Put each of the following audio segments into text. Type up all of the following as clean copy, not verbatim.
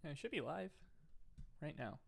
And it should be live right now.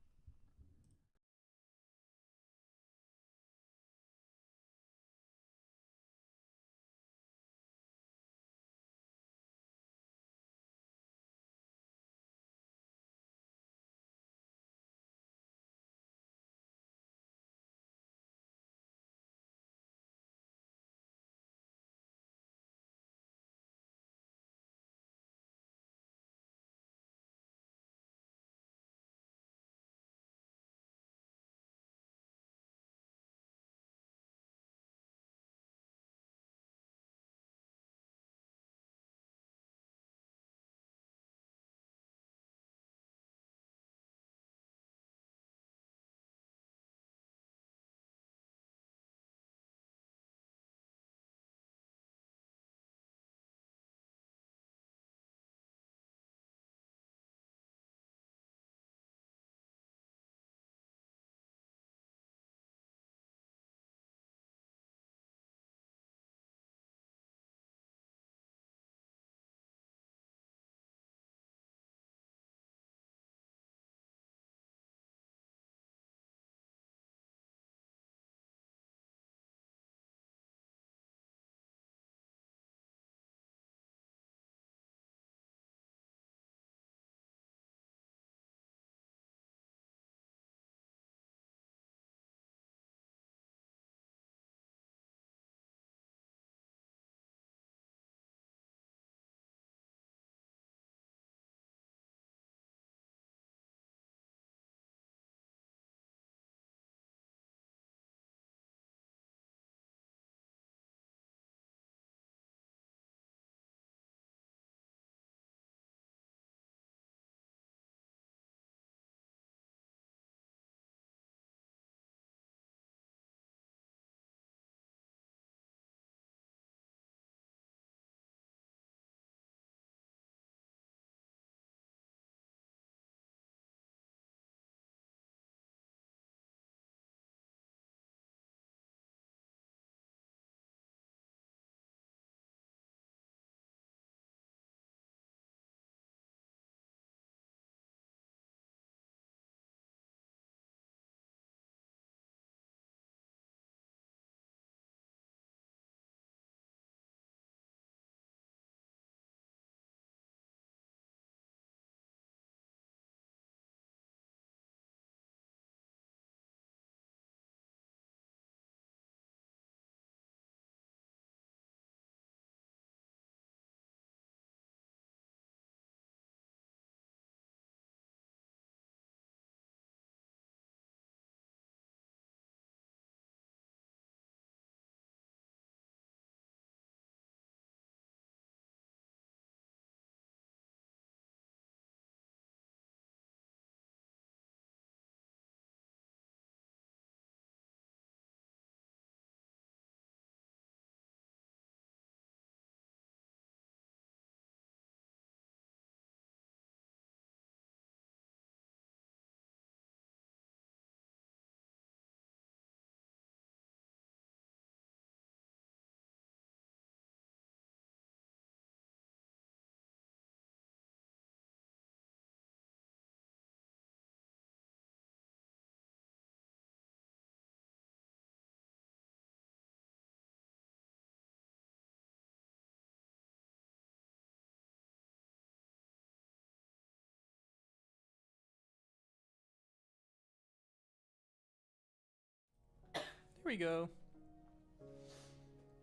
There we go.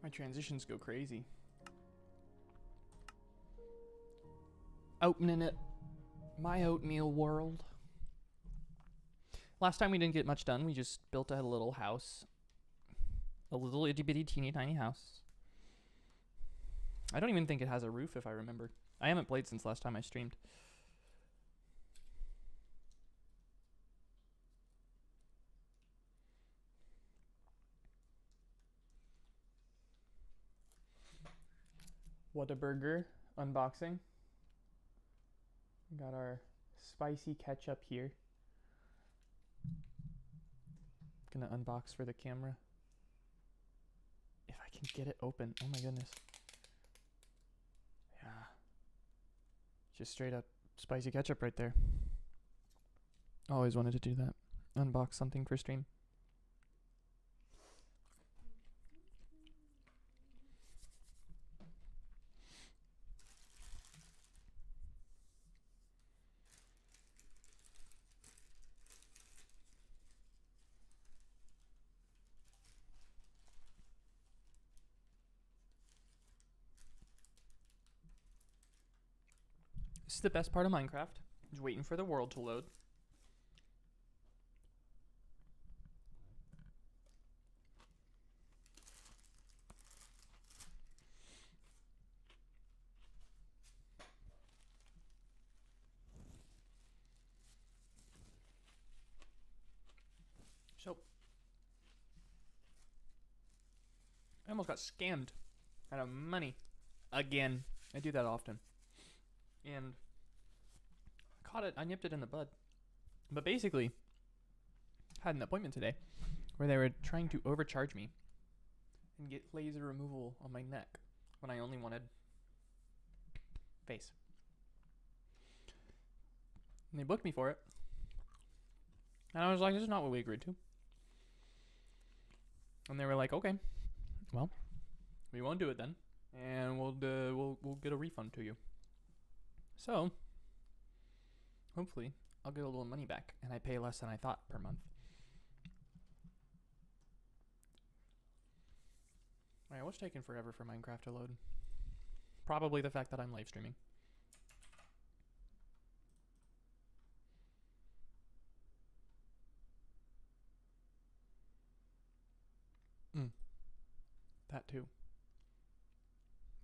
My transitions go crazy. Opening it. My oatmeal world. Last time we didn't get much done. We just built a little house. A little itty bitty teeny tiny house. I don't even think it has a roof if I remember. I haven't played since last time I streamed. Whataburger unboxing. We got our spicy ketchup here. Gonna unbox for the camera. If I can get it open. Oh my goodness. Yeah. Just straight up spicy ketchup right there. Always wanted to do that. Unbox something for stream. This is the best part of Minecraft. Just waiting for the world to load. So, I almost got scammed out of money. Again. I do that often. And I caught it. I nipped it in the bud. But basically, I had an appointment today where they were trying to overcharge me and get laser removal on my neck when I only wanted face. And they booked me for it. And I was like, this is not what we agreed to. And they were like, okay, well, we won't do it then, and we'll get a refund to you. So, hopefully, I'll get a little money back, and I pay less than I thought per month. Alright, what's taking forever for Minecraft to load? Probably the fact that I'm live streaming. That too.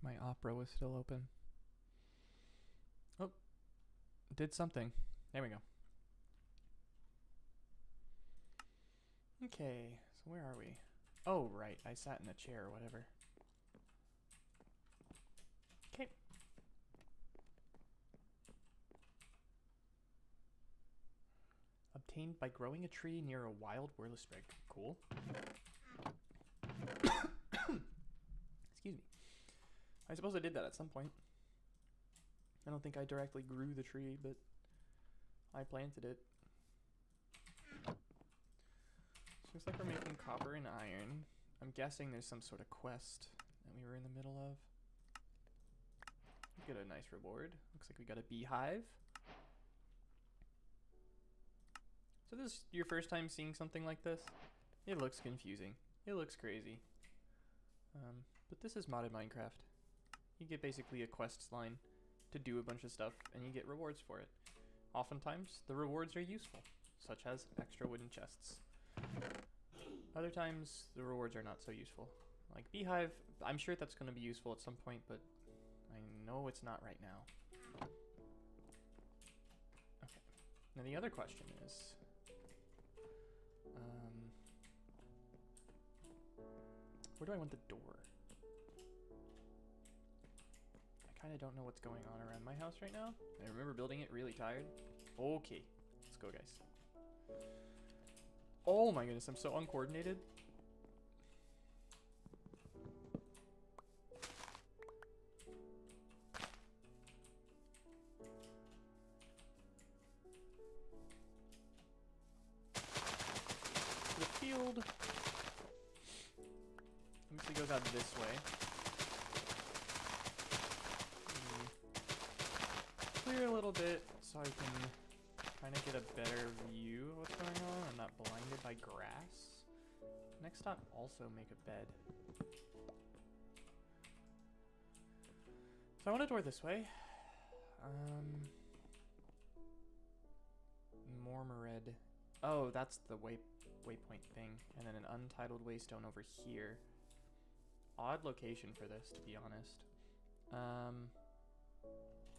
My Opera was still open. Oh, did something. There we go. Okay, so where are we? Oh, right, I sat in a chair or whatever. Okay. Obtained by growing a tree near a wild Wurlesprig. Cool. Excuse me. I suppose I did that at some point. I don't think I directly grew the tree, but I planted it. So looks like we're making copper and iron. I'm guessing there's some sort of quest that we were in the middle of. We got a nice reward. Looks like we got a beehive. So this is your first time seeing something like this? It looks confusing. It looks crazy. But this is modded Minecraft. You get basically a quest line to do a bunch of stuff, and you get rewards for it. Oftentimes, the rewards are useful, such as extra wooden chests. Other times, the rewards are not so useful. Like Beehive, I'm sure that's going to be useful at some point, but I know it's not right now. Okay. Now the other question is, where do I want the door? I kind of don't know what's going on around my house right now. I remember building it really tired. Okay, let's go, guys. Oh my goodness, I'm so uncoordinated. The field obviously goes out this way. Clear a little bit so I can kind of get a better view of what's going on. I'm not blinded by grass. Next stop, also make a bed. So I want a door this way. Mormared. Oh, that's the waypoint thing. And then an untitled waystone over here. Odd location for this, to be honest.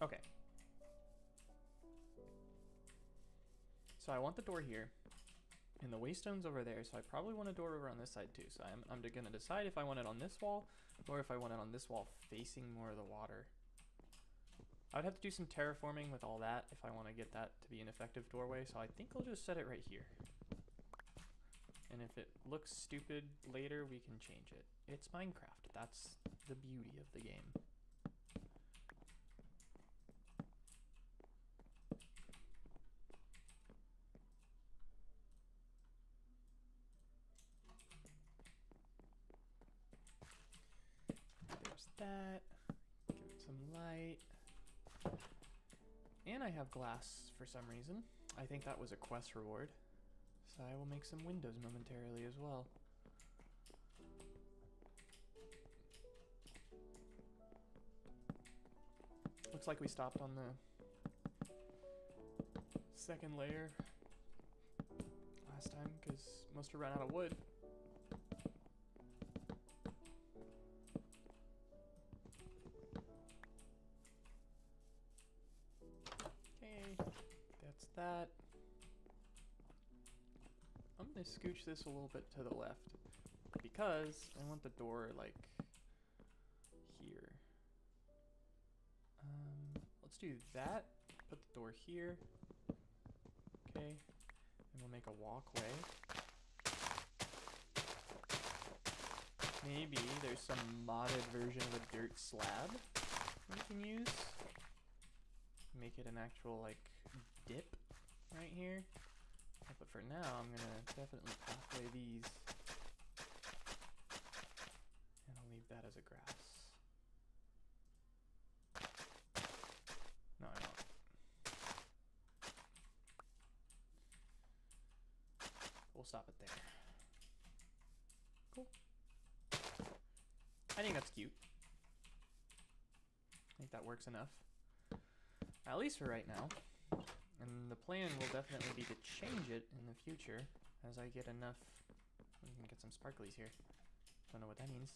Okay. So I want the door here, and the waystone's over there, so I probably want a door over on this side too. So I'm gonna decide if I want it on this wall, or if I want it on this wall facing more of the water. I would have to do some terraforming with all that if I want to get that to be an effective doorway, so I think I'll just set it right here. And if it looks stupid later, we can change it. It's Minecraft. That's the beauty of the game. that. Give it some light. And I have glass for some reason. I think that was a quest reward. So I will make some windows momentarily as well. Looks like we stopped on the second layer last time because must have run out of wood. Okay, that's that. I'm gonna scooch this a little bit to the left because I want the door like here. Let's do that. Put the door here. Okay, and we'll make a walkway. Maybe there's some modded version of a dirt slab we can use. Make it an actual like dip right here. But for now, I'm gonna definitely pathway these. And I'll leave that as a grass. No, I won't. We'll stop it there. Cool. I think that's cute. I think that works enough. At least for right now. And the plan will definitely be to change it in the future as I get enough. We can get some sparklies here. Don't know what that means.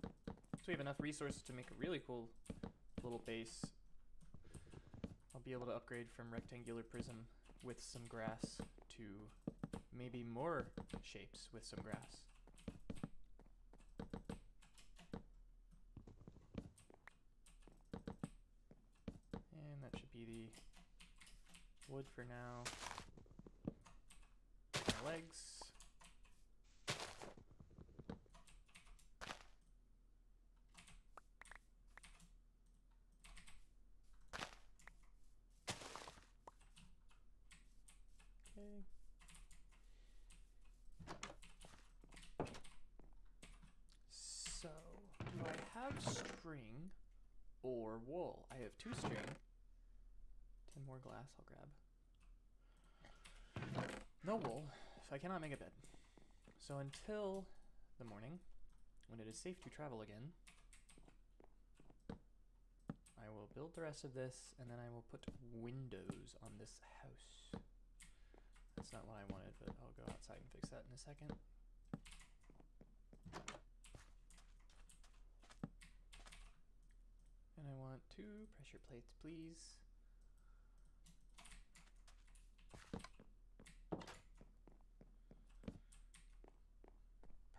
So we have enough resources to make a really cool little base. I'll be able to upgrade from rectangular prism with some grass to maybe more shapes with some grass. And that should be the wood for now. My legs. Okay. So, do I have string or wool? I have 2 string. 10 more glass I'll grab. No wool, so I cannot make a bed. So until the morning, when it is safe to travel again, I will build the rest of this, and then I will put windows on this house. That's not what I wanted, but I'll go outside and fix that in a second. And I want 2 pressure plates, please.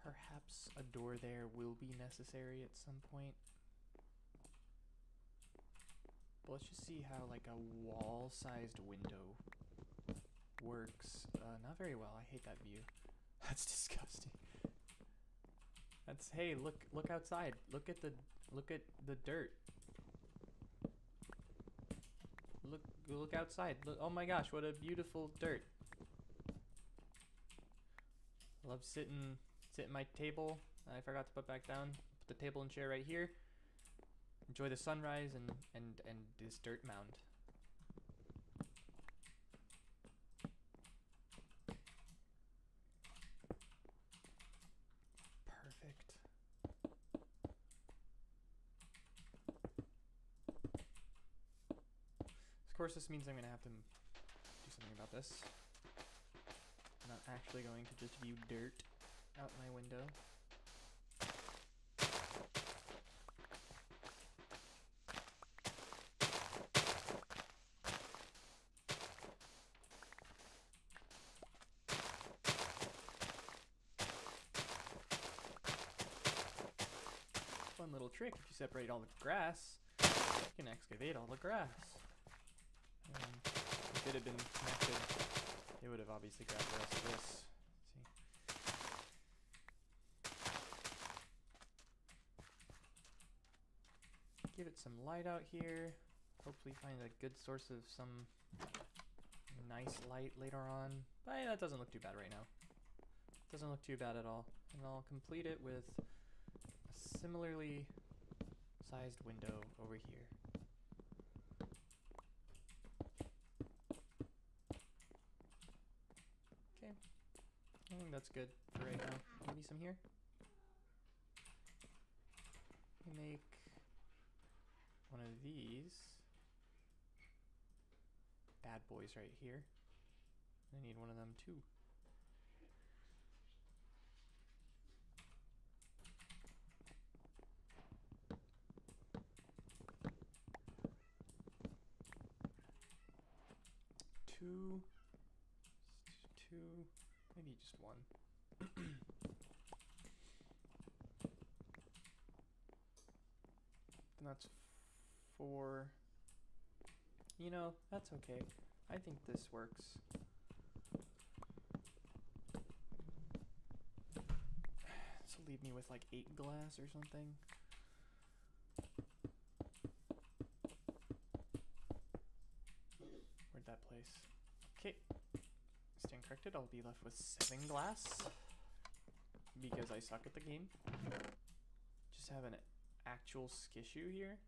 Perhaps a door there will be necessary at some point. But let's just see how like a wall-sized window works. Not very well. I hate that view. That's disgusting. That's, hey, look outside. Look at the dirt. Look outside. Look, oh my gosh, what a beautiful dirt. I love sitting at my table. I forgot to put back down. Put the table and chair right here. Enjoy the sunrise and this dirt mound. Perfect. Of course, this means I'm gonna have to do something about this. I'm not actually going to just view dirt out my window. Fun little trick, if you separate all the grass, you can excavate all the grass. If it had been connected, it would have obviously grabbed the rest of this. Give it some light out here. Hopefully find a good source of some nice light later on. But that doesn't look too bad right now. Doesn't look too bad at all. And I'll complete it with a similarly sized window over here. Okay, I think that's good for right now. Maybe some here. Make one of these bad boys right here. I need one of them too. Two, maybe just one. And that's 4. You know, that's okay. I think this works. This will leave me with like 8 glass or something. Where'd that place? Okay. Stand corrected, I'll be left with 7 glass. Because I suck at the game. Just have an actual skissue here.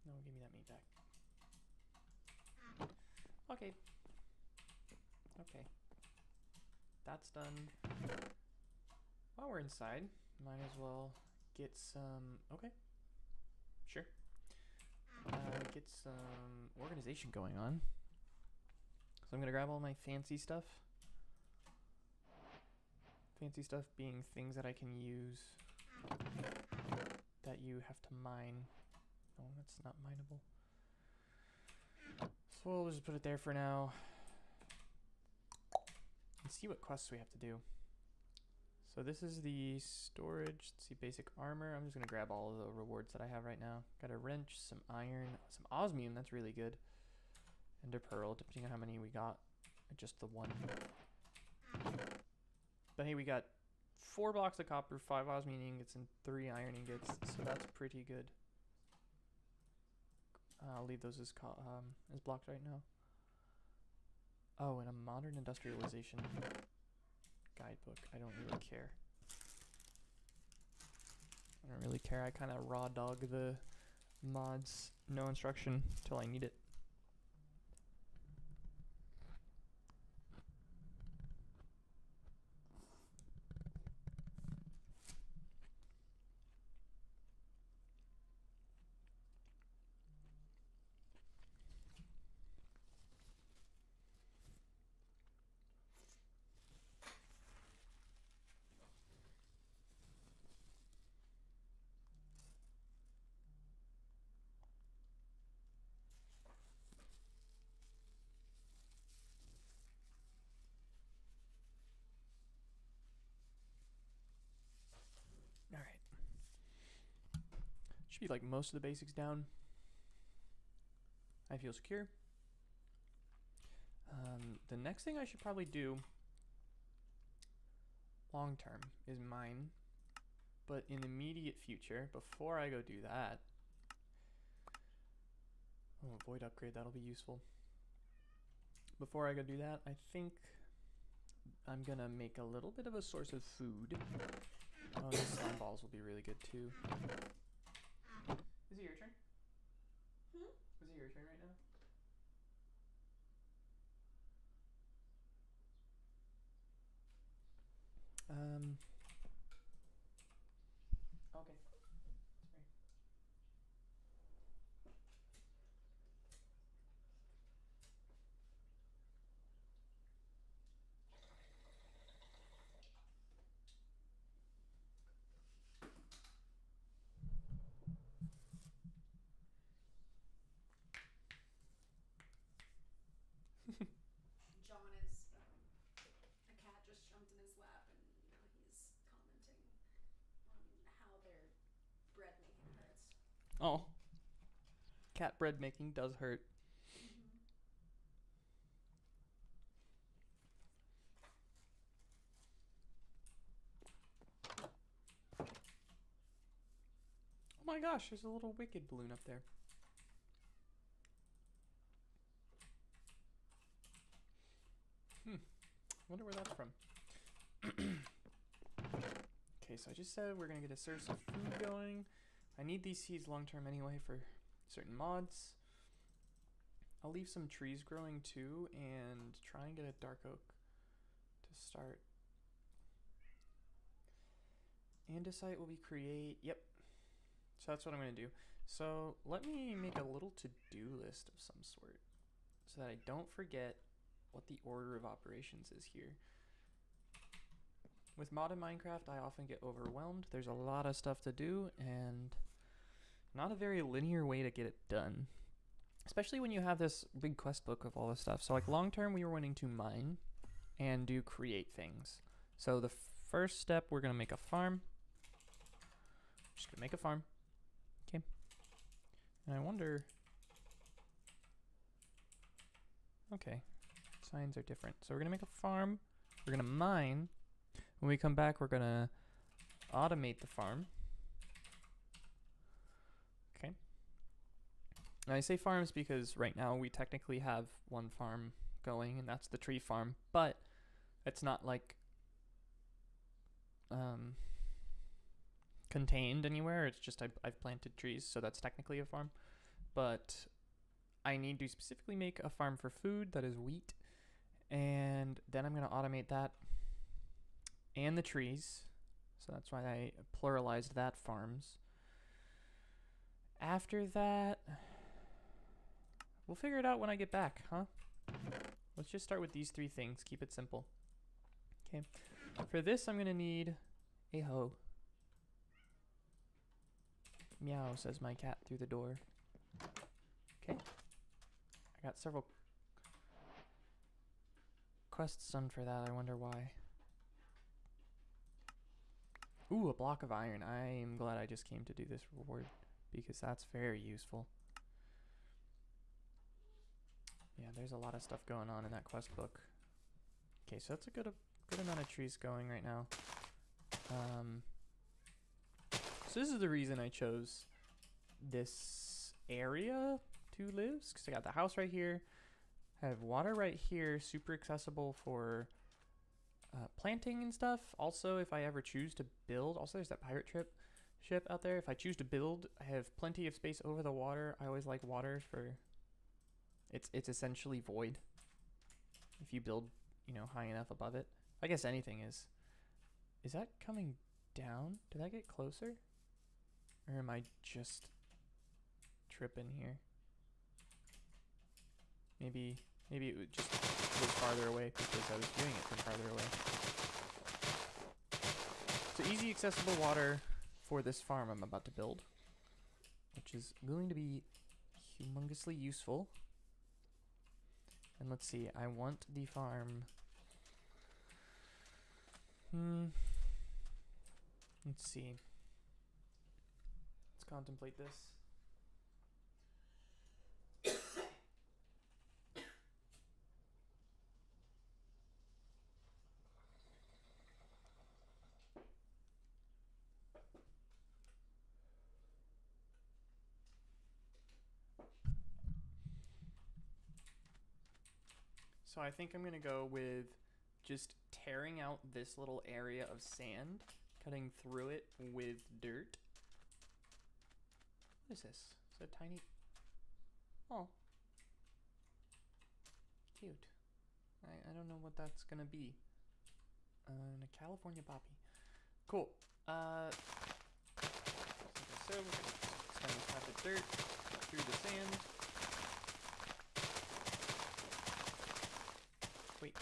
No, give me that meat back. Okay. Okay. That's done. While we're inside, might as well get some... Okay. Sure. Get some organization going on. So I'm going to grab all my fancy stuff. Fancy stuff being things that I can use that you have to mine. Oh, that's not mineable. So we'll just put it there for now. And see what quests we have to do. So this is the storage. Let's see, basic armor. I'm just going to grab all of the rewards that I have right now. Got a wrench, some iron, some osmium. That's really good. And a pearl, depending on how many we got. Just the one. But hey, we got 4 blocks of copper, 5 osmium ingots, and 3 iron ingots. So that's pretty good. I'll leave those as blocked right now. Oh, and a modern industrialization guidebook. I don't really care. I don't really care. I kind of raw dog the mods, no instruction till I need it. Should be like most of the basics down. I feel secure. The next thing I should probably do long term is mine. But in the immediate future, before I go do that, oh, void upgrade, that'll be useful. Before I go do that, I think I'm gonna make a little bit of a source of food. Oh, these slime balls will be really good too. Is it your turn? Hmm? Is it your turn right now? Okay. John is, a cat just jumped in his lap and now he's commenting on how their bread making hurts. Oh. Cat bread making does hurt. Oh my gosh, there's a little wicked balloon up there. Wonder where that's from. Okay, so I just said we're gonna get a source of food going. I need these seeds long term anyway for certain mods. I'll leave some trees growing too and try and get a dark oak to start. Andesite will be create. Yep. So that's what I'm going to do. So let me make a little to-do list of some sort so that I don't forget what the order of operations is here. With modded Minecraft, I often get overwhelmed. There's a lot of stuff to do and not a very linear way to get it done. Especially when you have this big quest book of all this stuff. So like long term, we were wanting to mine and do create things. So the first step, we're going to make a farm. Just going to make a farm. Okay. And I wonder... Okay. Signs are different. So we're going to make a farm. We're going to mine. When we come back, we're going to automate the farm. Okay. Now I say farms because right now we technically have one farm going, and that's the tree farm, but it's not like contained anywhere. It's just I've planted trees, so that's technically a farm. But I need to specifically make a farm for food that is wheat, and then I'm going to automate that and the trees. So that's why I pluralized that farms. After that, we'll figure it out when I get back, huh? Let's just start with these three things. Keep it simple. Okay. For this, I'm going to need a hoe. Meow, says my cat through the door. Okay. I got several quests done for that. I wonder why. Ooh, a block of iron. I am glad I just came to do this reward because that's very useful. Yeah, there's a lot of stuff going on in that quest book. Okay, so that's a good amount of trees going right now. So this is the reason I chose this area to live, because I got the house right here. I have water right here, super accessible for planting and stuff. Also, if I ever choose to build, also there's that pirate ship out there. If I choose to build, I have plenty of space over the water. I always like water for... It's essentially void if you build, you know, high enough above it. I guess anything is. Is that coming down? Did that get closer? Or am I just tripping here? Maybe it just was farther away because I was doing it from farther away. So easy accessible water for this farm I'm about to build, which is going to be humongously useful. And let's see, I want the farm. Let's see. Let's contemplate this. So I think I'm going to go with just tearing out this little area of sand, cutting through it with dirt. What is this? Is that tiny? Oh. Cute. I don't know what that's going to be. A California poppy. Cool. Like I said, we're going to extend this path of dirt through the sand. Wait.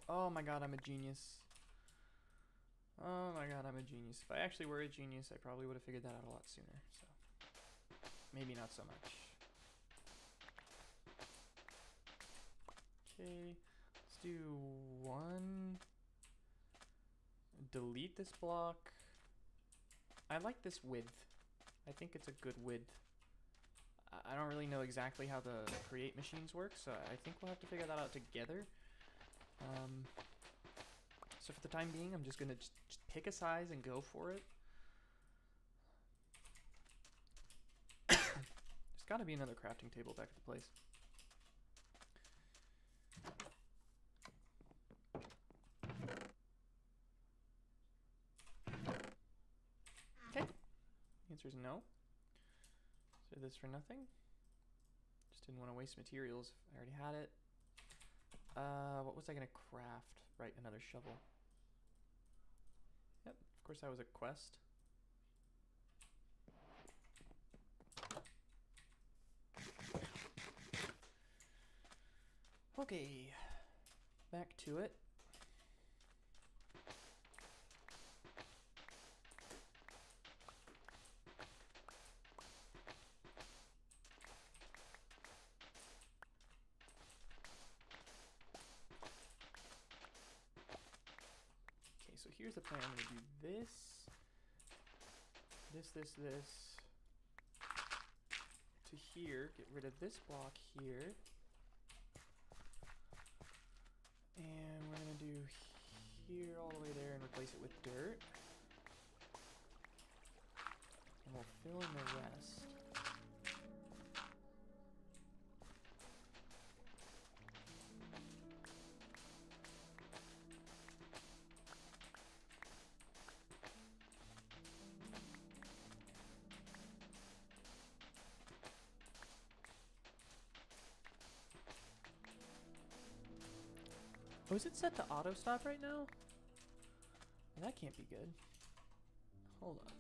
Oh my god, I'm a genius. Oh my god, I'm a genius. If I actually were a genius, I probably would have figured that out a lot sooner. So maybe not so much. Okay, let's do one. Delete this block. I like this width. I think it's a good width. I don't really know exactly how the create machines work, so I think we'll have to figure that out together. So for the time being, I'm just gonna just pick a size and go for it. There's gotta be another crafting table back at the place. answer is no. So this for nothing. Just didn't want to waste materials if I already had it. What was I gonna craft? Right, another shovel. Yep, of course that was a quest. Okay, back to it. Okay, so here's the plan. I'm gonna do this, to here, get rid of this block here. And we're gonna do here all the way there and replace it with dirt. And we'll fill in the rest. Oh, is it set to auto stop right now? That can't be good. Hold on.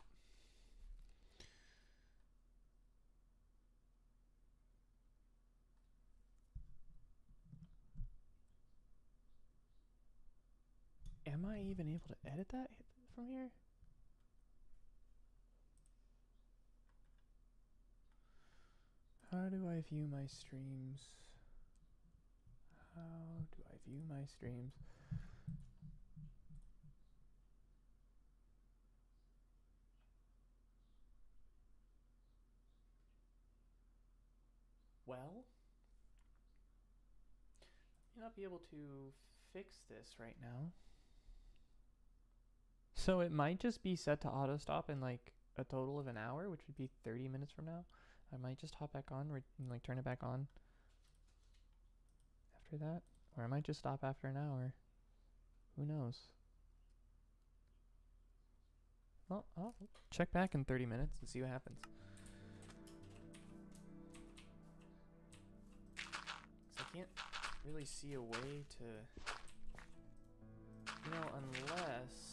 Am I even able to edit that from here? How do I view my streams? How do I view my streams? Well, I may not be able to fix this right now. So it might just be set to auto stop in like a total of an hour, which would be 30 minutes from now. I might just hop back on and like turn it back on after that. Or I might just stop after an hour. Who knows? Well, I'll check back in 30 minutes and see what happens. 'Cause I can't really see a way to, you know, unless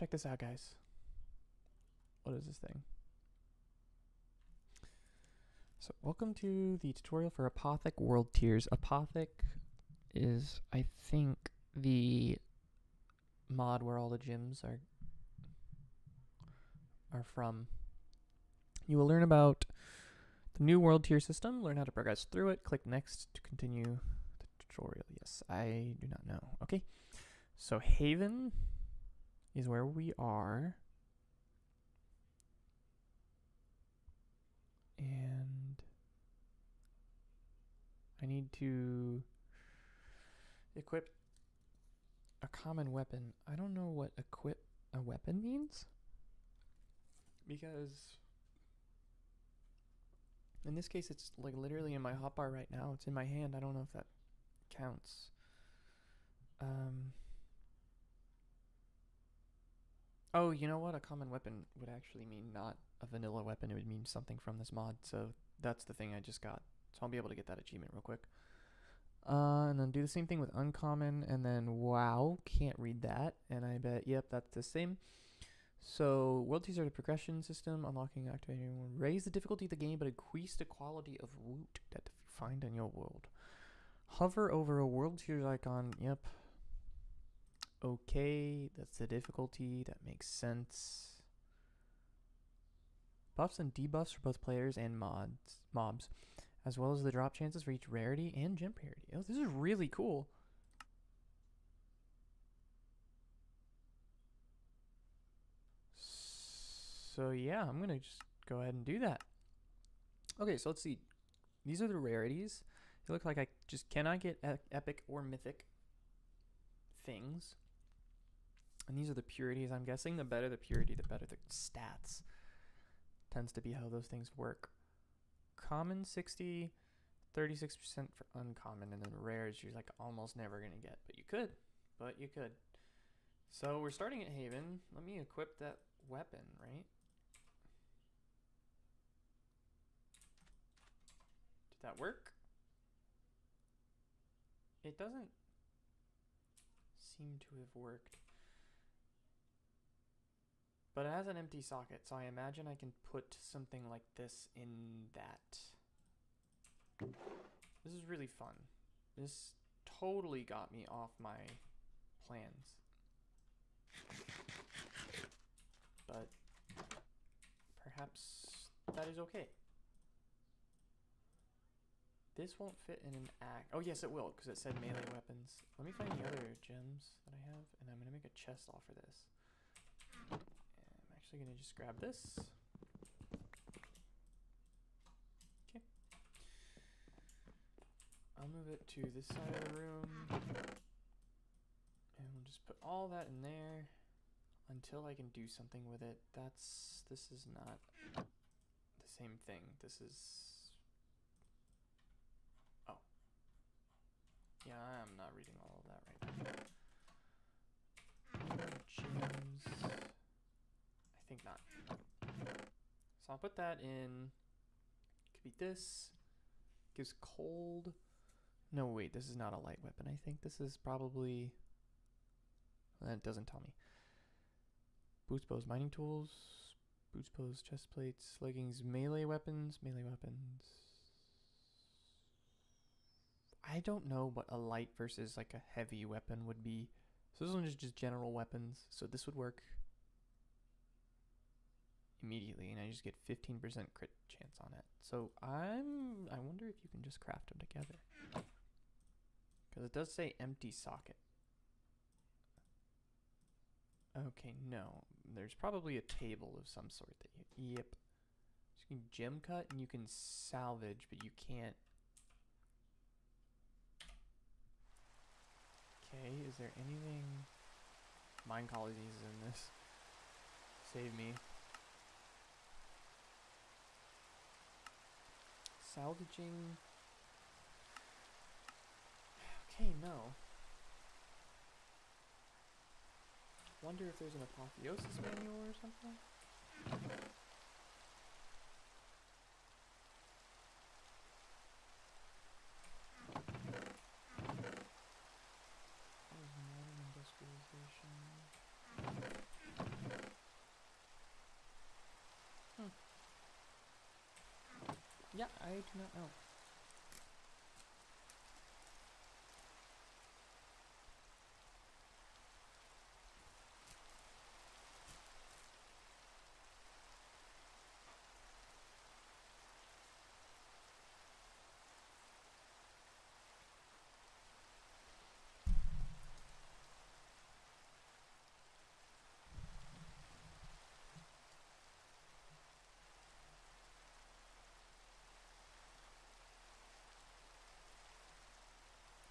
check this out, guys. What is this thing? So welcome to the tutorial for Apothic World Tiers. Apothic is, I think, the mod where all the gyms are from. You will learn about the new world tier system, learn how to progress through it, click next to continue the tutorial. Yes, I do not know. Okay, so Haven is where we are. And I need to equip a common weapon. I don't know what equip a weapon means, because in this case it's like literally in my hotbar right now. It's in my hand. I don't know if that counts. Oh, you know what? A common weapon would actually mean not a vanilla weapon. It would mean something from this mod. So that's the thing I just got. So I'll be able to get that achievement real quick. And then do the same thing with uncommon, and then wow, can't read that. And I bet, yep, that's the same. So world tiers are the progression system, unlocking, activating, raise the difficulty of the game, but increase the quality of loot that you find in your world. Hover over a world tiers icon. Yep. Okay, that's the difficulty. That makes sense. Buffs and debuffs for both players and mobs, as well as the drop chances for each rarity and gem rarity. Oh, this is really cool. So yeah, I'm gonna just go ahead and do that. Okay, so let's see. These are the rarities. It looks like I just cannot get epic or mythic things. And these are the purities, I'm guessing. The better the purity, the better the stats. Tends to be how those things work. Common 60, 36% for uncommon, and then rares you're like almost never going to get. But you could. But you could. So we're starting at Haven. Let me equip that weapon, right? Did that work? It doesn't seem to have worked. But it has an empty socket, so I imagine I can put something like this in that. This is really fun. This totally got me off my plans. But perhaps that is okay. This won't fit in an axe. Oh yes, it will, because it said melee weapons. Let me find the other gems that I have, and I'm going to make a chest off for this. I'm gonna just grab this. Okay. I'll move it to this side of the room. And we'll just put all that in there until I can do something with it. This is not the same thing. This is... Oh. Yeah, I'm not reading all of that right now. Gems. I think not. So I'll put that in. Could be this. Gives cold. No, wait, this is not a light weapon. I think this is probably... That doesn't tell me. Boost bows, mining tools. Boost bows, chest plates, leggings, melee weapons. Melee weapons. I don't know what a light versus like a heavy weapon would be. So this one is just general weapons. So this would work immediately, and I just get 15% crit chance on it. So I wonder if you can just craft them together, because it does say empty socket. Okay, no, there's probably a table of some sort that you, yep. So you can gem cut and you can salvage, but you can't. Okay, is there anything? Mine colonies in this. Save me. Salvaging. Okay, no. Wonder if there's an apotheosis manual or something? Modern industrialization. Yeah, I do not know.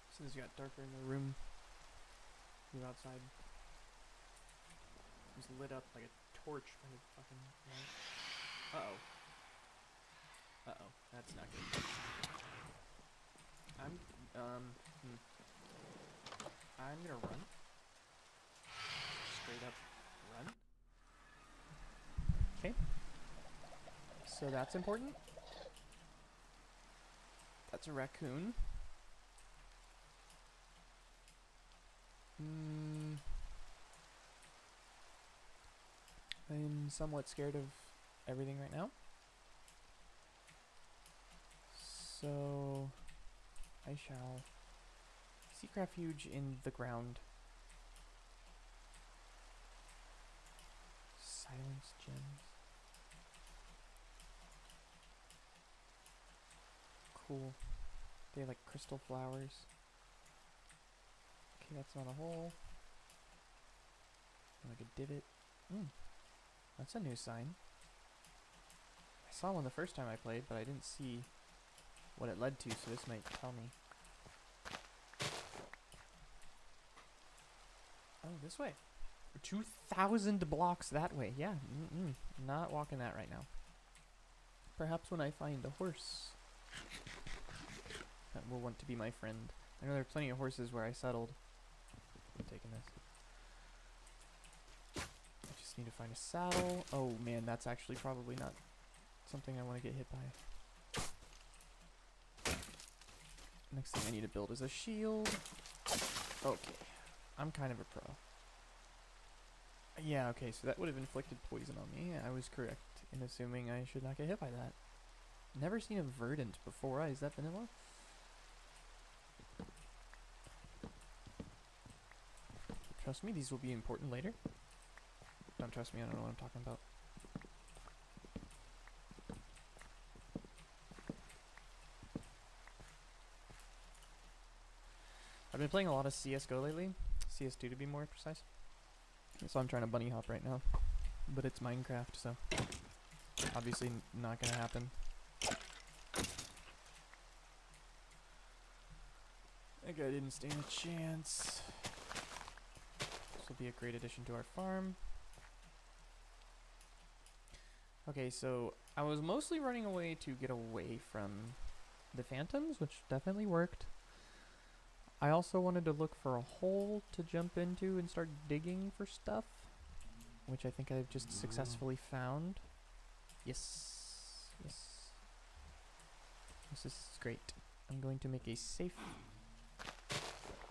As soon as it got darker in the room, move outside. It was lit up like a torch by the fucking light. Uh-oh. Uh-oh. That's not good. I'm gonna run. Straight up run. Okay. So that's important. That's a raccoon. I'm somewhat scared of everything right now. So I shall seek refuge in the ground. Silence gems. Cool. They have like crystal flowers. Okay, that's not a hole. Like a divot. That's a new sign. I saw one the first time I played, but I didn't see what it led to, so this might tell me. Oh, this way. 2,000 blocks that way. Yeah, not walking that right now. Perhaps when I find a horse that will want to be my friend. I know there are plenty of horses where I settled. I'm taking this. I just need to find a saddle. Oh man, that's actually probably not something I want to get hit by. Next thing I need to build is a shield. Okay. I'm kind of a pro. Yeah, okay, so that would have inflicted poison on me. I was correct in assuming I should not get hit by that. Never seen a verdant before. Is that vanilla? Trust me, these will be important later. Don't trust me, I don't know what I'm talking about. I've been playing a lot of CSGO lately. CS2 to be more precise. So I'm trying to bunny hop right now. But it's Minecraft, so obviously not gonna happen. That guy didn't stand a chance. This will be a great addition to our farm. Okay, so I was mostly running away to get away from the phantoms, which definitely worked. I also wanted to look for a hole to jump into and start digging for stuff, which I think I've just successfully found. Yes. Yes. This is great. I'm going to make a safe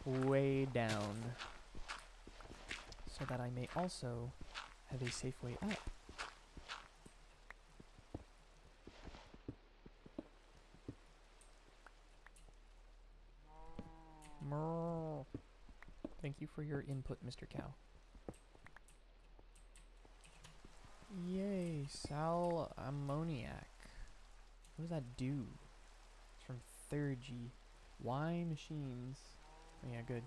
way down so that I may also have a safe way up. Mrrr. Thank you for your input, Mr. Cow. Yay, sal ammoniac. What does that do? It's from Thurgy. Why machines? Oh, yeah, good.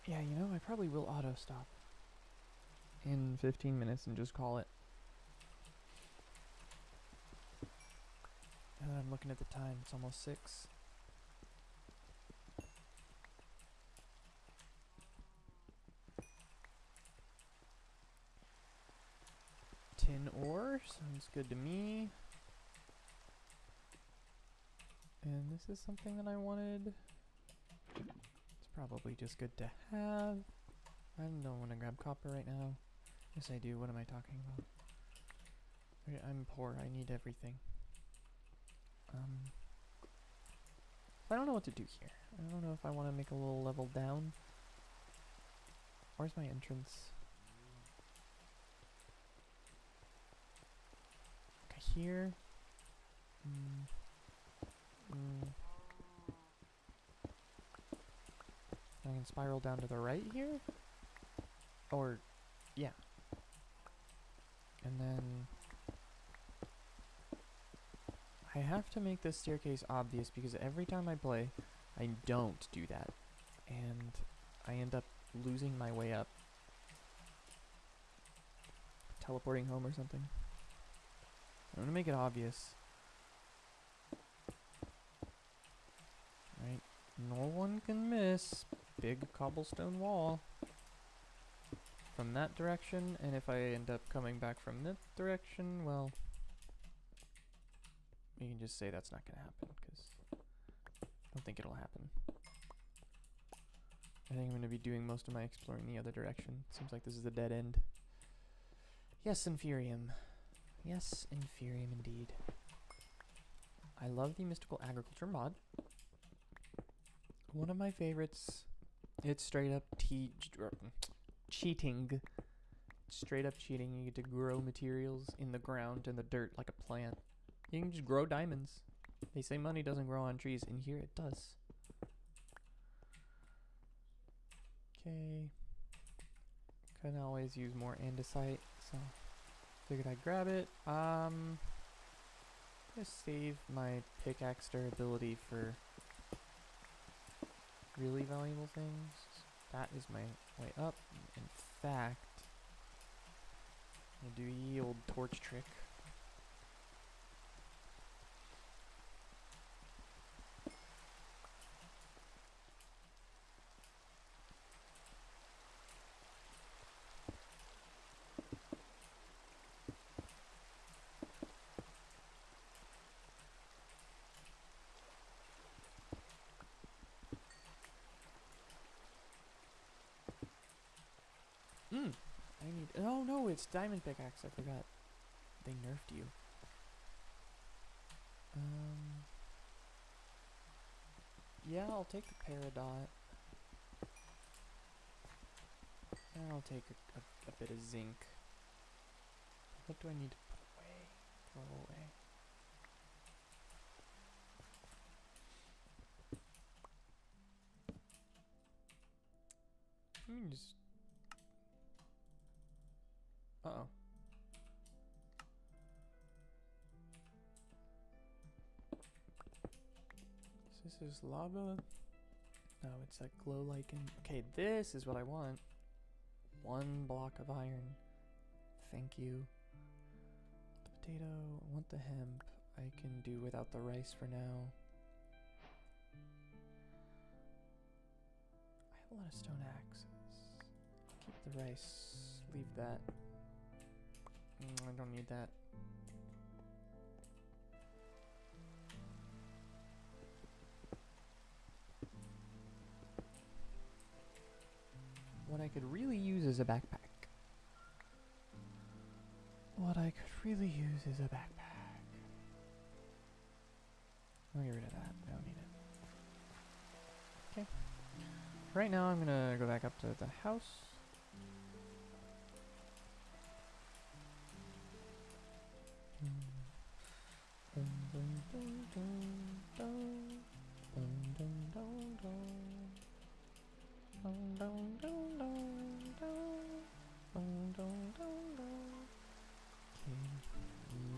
Yeah, you know, I probably will auto stop in 15 minutes and just call it. Now that I'm looking at the time, it's almost 6. Tin ore, sounds good to me. And this is something that I wanted. It's probably just good to have. I don't want to grab copper right now. Yes, I do. What am I talking about? Okay, I'm poor. I need everything. I don't know what to do here. I don't know if I want to make a little level down. Where's my entrance? Okay, here. I can spiral down to the right here? Or, yeah. And then I have to make this staircase obvious because every time I play, I don't do that. And I end up losing my way up. Teleporting home or something. I'm gonna make it obvious. Right? No one can miss. Big cobblestone wall. From that direction, and if I end up coming back from that direction, well, you can just say that's not gonna happen, because I don't think it'll happen. I think I'm gonna be doing most of my exploring the other direction. Seems like this is a dead end. Yes, Inferium. Yes, Inferium indeed. I love the Mystical Agriculture mod. One of my favorites. It's straight up cheating. Straight up cheating. You get to grow materials in the ground and the dirt like a plant. You can just grow diamonds. They say money doesn't grow on trees, and here it does. Okay. Can always use more andesite, so figured I'd grab it. I'm gonna save my pickaxe durability for really valuable things. That is my way up. In fact, I'll do ye old torch trick. I need. Oh no, it's diamond pickaxe. I forgot. They nerfed you. Yeah, I'll take the Peridot. And I'll take a bit of zinc. What do I need to put away? Throw away. Let me just. Uh-oh. So this is lava. No, it's like glow lichen. Okay, this is what I want. 1 block of iron. Thank you. The potato. I want the hemp. I can do without the rice for now. I have a lot of stone axes. Keep the rice. Leave that. I don't need that. What I could really use is a backpack. What I could really use is a backpack. I'll get rid of that. I don't need it. Okay. Right now I'm gonna go back up to the house.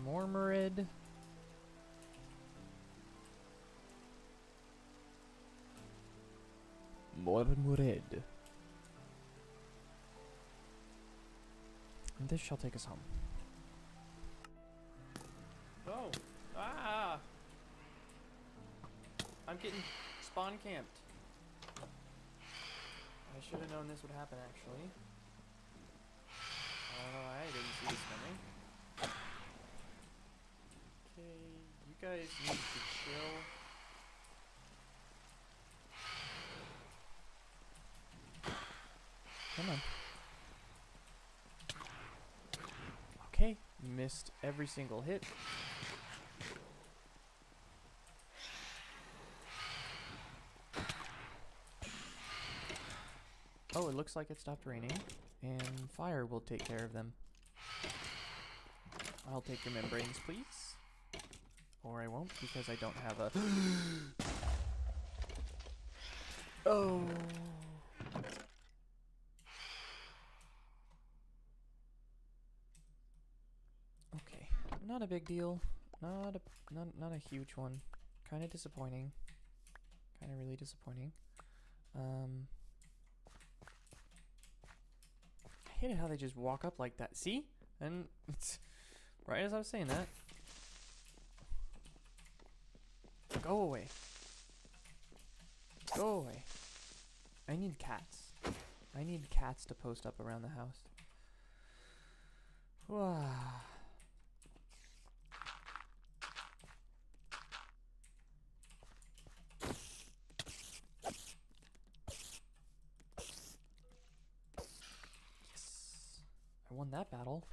Mormarid. Mormarid. And this shall take us home. Oh! Ah! I'm getting spawn camped. I should have known this would happen, actually. I don't know why I didn't see this coming. Okay, you guys need to chill. Come on. Okay, missed every single hit. Oh, it looks like it stopped raining, and fire will take care of them. I'll take your membranes, please. Or I won't, because I don't have a... Oh. Okay, not a big deal. Not a huge one. Kind of disappointing. Kind of really disappointing. I hate it how they just walk up like that. See? And it's right as I was saying that. Go away. Go away. I need cats. I need cats to post up around the house. Wow. Yes. I won that battle.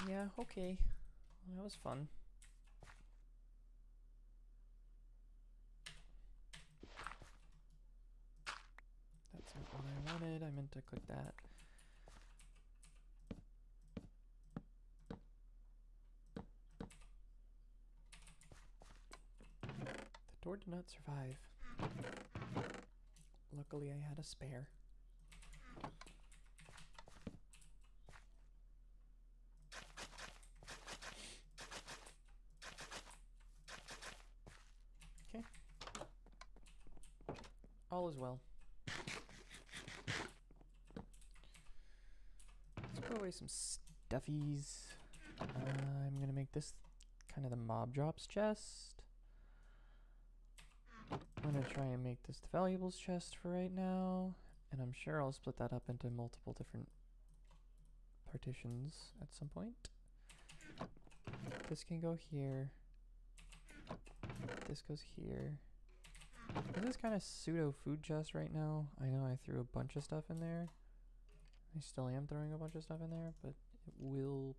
Yeah, okay. Well, that was fun. That's not what I wanted. I meant to click that. The door did not survive. Luckily, I had a spare. Okay. All is well. Let's put away some stuffies. I'm gonna make this kind of the mob drops chest. I'm gonna try and make this the valuables chest for right now. And I'm sure I'll split that up into multiple different partitions at some point. This can go here. This goes here. This is kind of pseudo food chest right now. I know I threw a bunch of stuff in there. I still am throwing a bunch of stuff in there, but it will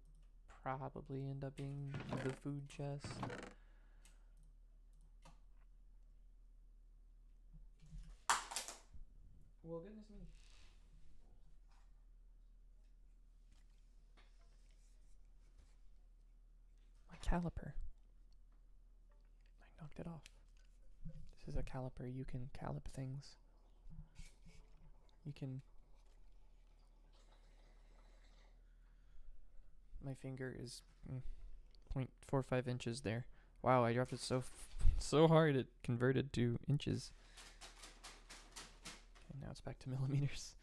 probably end up being the food chest. Well, goodness me. My caliper. I knocked it off. This is a caliper. You can callip things. You can... My finger is 0.45 inches there. Wow, I dropped it so hard it converted to inches. And now it's back to millimeters.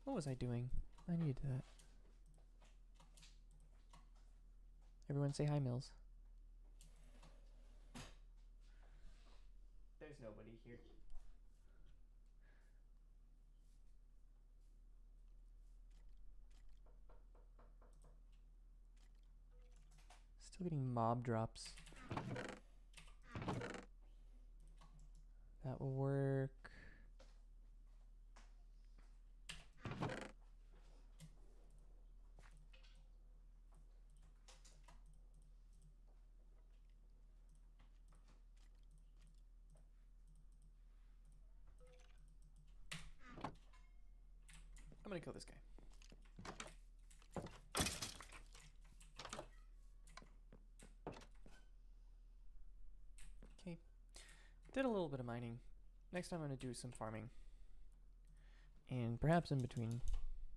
What was I doing? I need that. Everyone say hi, Mills. There's nobody here. Still getting mob drops. That will work. I'm gonna kill this guy. Okay. Did a little bit of mining. Next time I'm gonna do some farming. And perhaps in between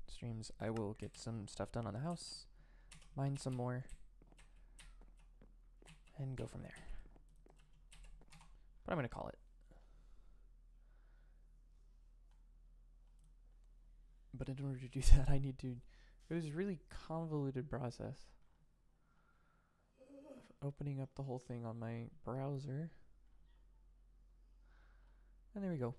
streams I will get some stuff done on the house, mine some more, and go from there. But I'm gonna call it. But in order to do that, I need to... It was a really convoluted process. Opening up the whole thing on my browser. And there we go.